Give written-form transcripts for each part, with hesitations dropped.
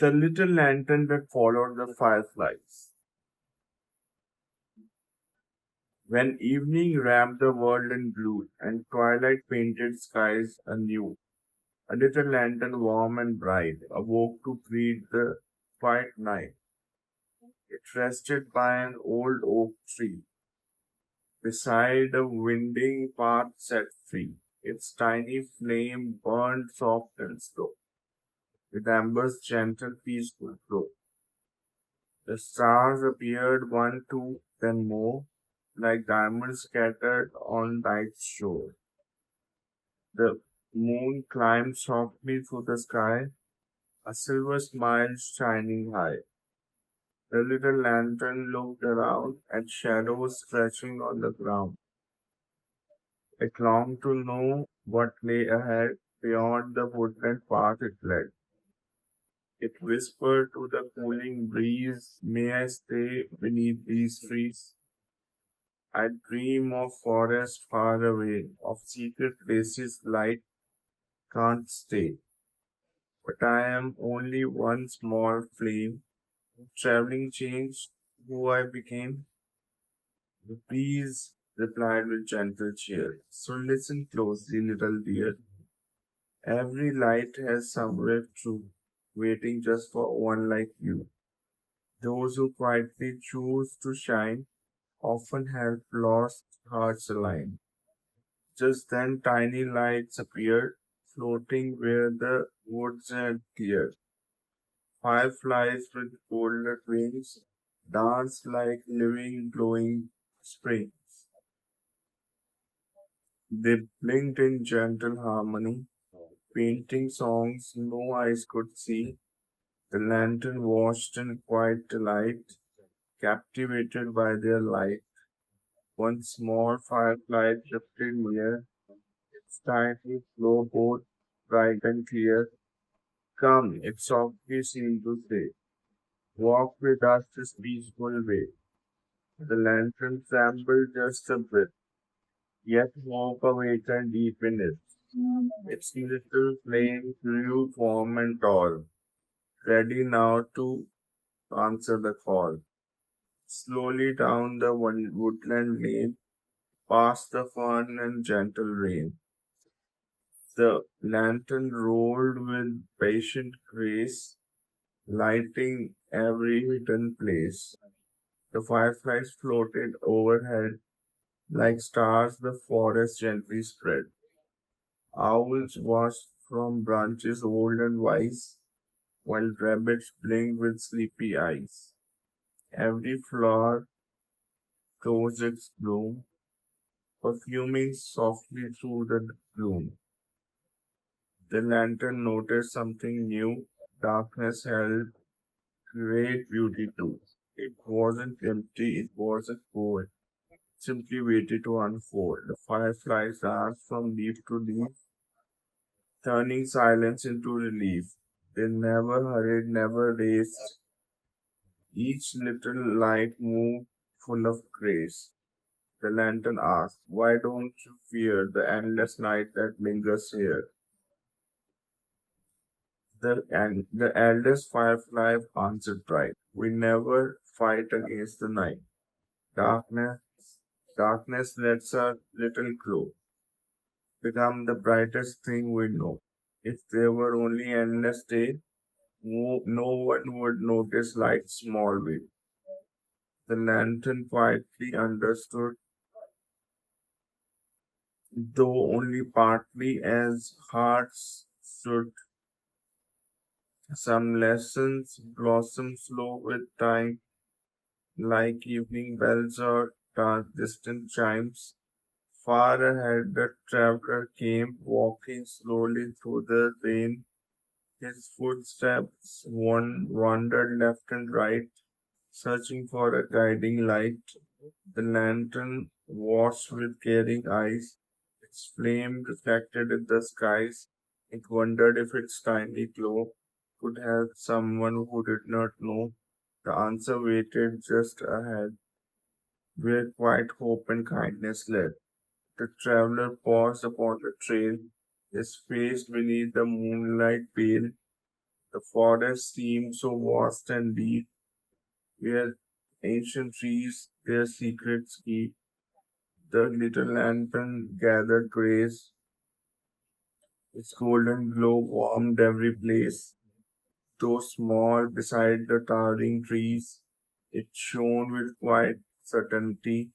The little lantern that followed the fireflies. When evening wrapped the world in blue and twilight painted skies anew, a little lantern warm and bright awoke to greet the quiet night. It rested by an old oak tree, beside a winding path set free. Its tiny flame burned soft and slow, with amber's gentle, peaceful glow. The stars appeared one, two, then more, like diamonds scattered on night's shore. The moon climbed softly through the sky, a silver smile shining high. The little lantern looked around at shadows stretching on the ground. It longed to know what lay ahead beyond the woodland path it led. It whispered to the cooling breeze, may I stay beneath these trees? I dream of forests far away, of secret places light can't stay. But I am only one small flame, traveling change who I became. The breeze replied with gentle cheer. So listen closely, little dear. Every light has somewhere true, waiting just for one like you. Those who quietly choose to shine often help lost hearts align. Just then tiny lights appeared, floating where the woods had cleared. Fireflies with golden wings danced like living, glowing springs. They blinked in gentle harmony, painting songs no eyes could see. The lantern watched in quiet delight, captivated by their light. One small firefly drifted near, its tiny glow both bright and clear. Come, it softly seemed to say, walk with us this peaceful way. The lantern trembled just a bit, yet hope awakened deep in it. Its little flame grew warm and tall, ready now to answer the call. Slowly down the woodland lane, past the fern and gentle rain. The lantern rolled with patient grace, lighting every hidden place. The fireflies floated overhead like stars the forest gently spread. Owls watched from branches old and wise, while rabbits blinked with sleepy eyes. Every flower closed its bloom, perfuming softly through the gloom. The lantern noticed something new. Darkness held great beauty too. It wasn't empty, it wasn't cold. Simply waited to unfold. The fireflies danced from leaf to leaf, turning silence into relief. They never hurried, never raced. Each little light moved full of grace. The lantern asked, why don't you fear the endless night that lingers here? The eldest firefly answered bright, we never fight against the night. Darkness, darkness lets our little glow become the brightest thing we know. If there were only endless day, no one would notice light's small way. The lantern quietly understood, though only partly, as hearts stood. Some lessons blossom slow with time, like evening bells or distant chimes. Far ahead, the traveler came, walking slowly through the rain. His footsteps wandered left and right, searching for a guiding light. The lantern watched with caring eyes, its flame reflected in the skies. It wondered if its tiny glow could help someone who did not know. The answer waited just ahead, where quiet hope and kindness led. The traveler paused upon the trail, his face beneath the moonlight pale. The forest seemed so vast and deep, where ancient trees their secrets keep. The little lantern gathered grace, its golden glow warmed every place. Though small beside the towering trees, it shone with quiet certainty.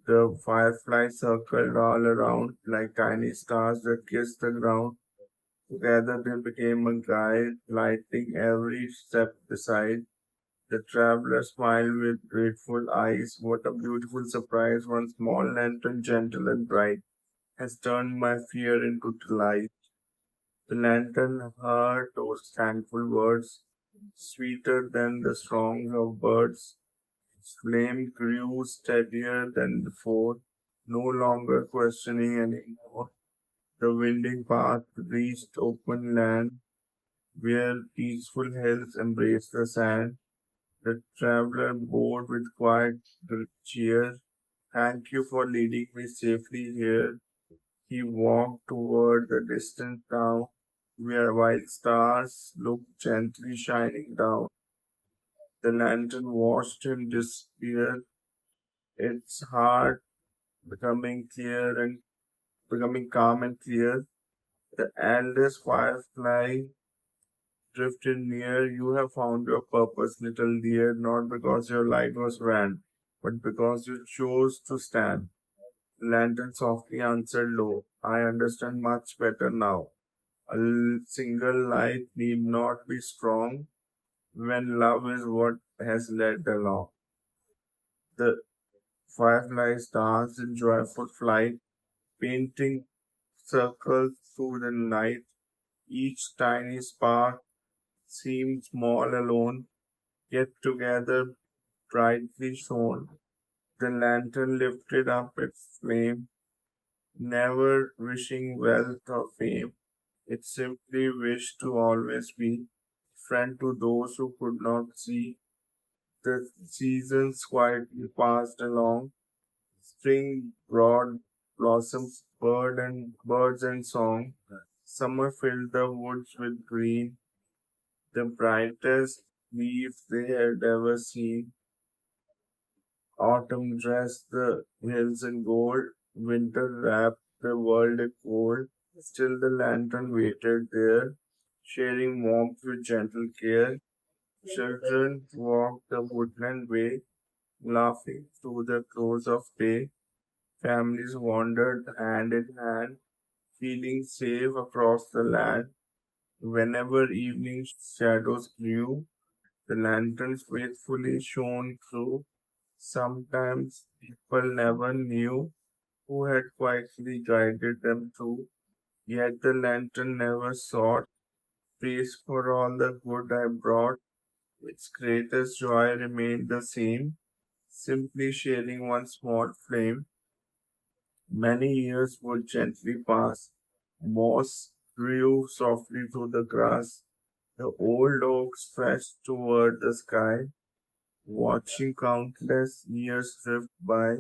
The fireflies circled all around like tiny stars that kissed the ground. Together they became a guide, lighting every step beside. The traveler smiled with grateful eyes. What a beautiful surprise! One small lantern, gentle and bright, has turned my fear into delight. The lantern heard those thankful words, sweeter than the songs of birds. Its flame grew steadier than before, no longer questioning anymore. The winding path reached open land, where peaceful hills embraced the sand. The traveler bowed with quiet cheer. Thank you for leading me safely here. He walked toward the distant town, where white stars looked gently shining down. The lantern watched him disappear, its heart becoming calm and clear. The eldest firefly drifted near. You have found your purpose, little dear, not because your light was grand, but because you chose to stand. The lantern softly answered low. I understand much better now. Single light need not be strong when love is what has led along. The fireflies danced in joyful flight, painting circles through the night. Each tiny spark seemed small alone, yet together brightly shone. The lantern lifted up its flame, never wishing wealth or fame. It simply wished to always be friend to those who could not see. The seasons quietly passed along. Spring brought blossoms, birds and song. Summer filled the woods with green, the brightest leaves they had ever seen. Autumn dressed the hills in gold, winter wrapped the world in cold. Still the lantern waited there, sharing warmth with gentle care. Children walked the woodland way, laughing through the close of day. Families wandered hand in hand, feeling safe across the land. Whenever evening shadows grew, the lanterns faithfully shone through. Sometimes people never knew who had quietly guided them through. Yet the lantern never sought praise for all the good I brought. Its greatest joy remained the same, simply sharing one small flame. Many years would gently pass. Moss grew softly through the grass. The old oak stretched toward the sky, watching countless years drift by.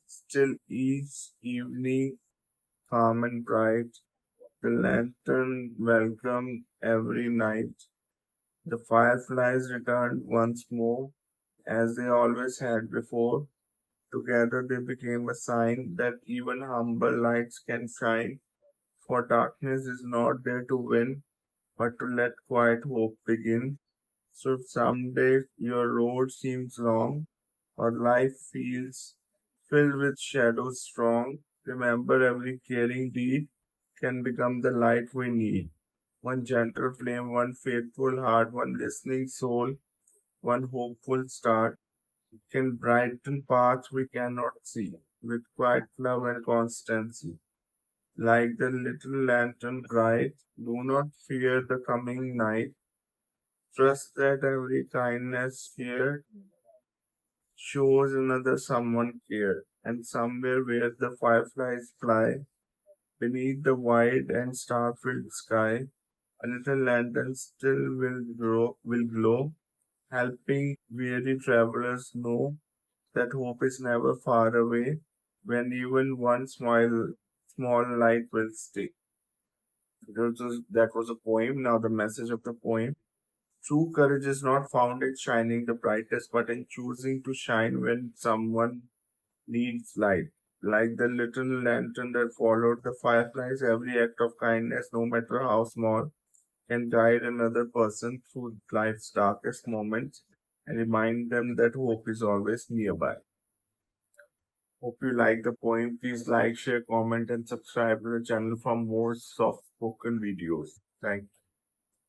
Still each evening, calm and bright, the lantern welcomed every night. The fireflies returned once more, as they always had before. Together they became a sign that even humble lights can shine, for darkness is not there to win, but to let quiet hope begin. So if someday your road seems long, or life feels filled with shadows strong, remember every caring deed can become the light we need. One gentle flame, one faithful heart, one listening soul, one hopeful start can brighten paths we cannot see with quiet love and constancy. Like the little lantern bright, do not fear the coming night. Trust that every kindness here shows another someone care. And somewhere where the fireflies fly, beneath the wide and star-filled sky, a little lantern still will glow, helping weary travelers know that hope is never far away when even one small light will stay. That was a poem. Now the message of the poem. True courage is not found in shining the brightest, but in choosing to shine when someone needs light. Like the little lantern that followed the fireflies, every act of kindness, no matter how small, can guide another person through life's darkest moments and remind them that hope is always nearby. Hope you like the poem. Please like, share, comment, and subscribe to the channel for more soft spoken videos. Thank you.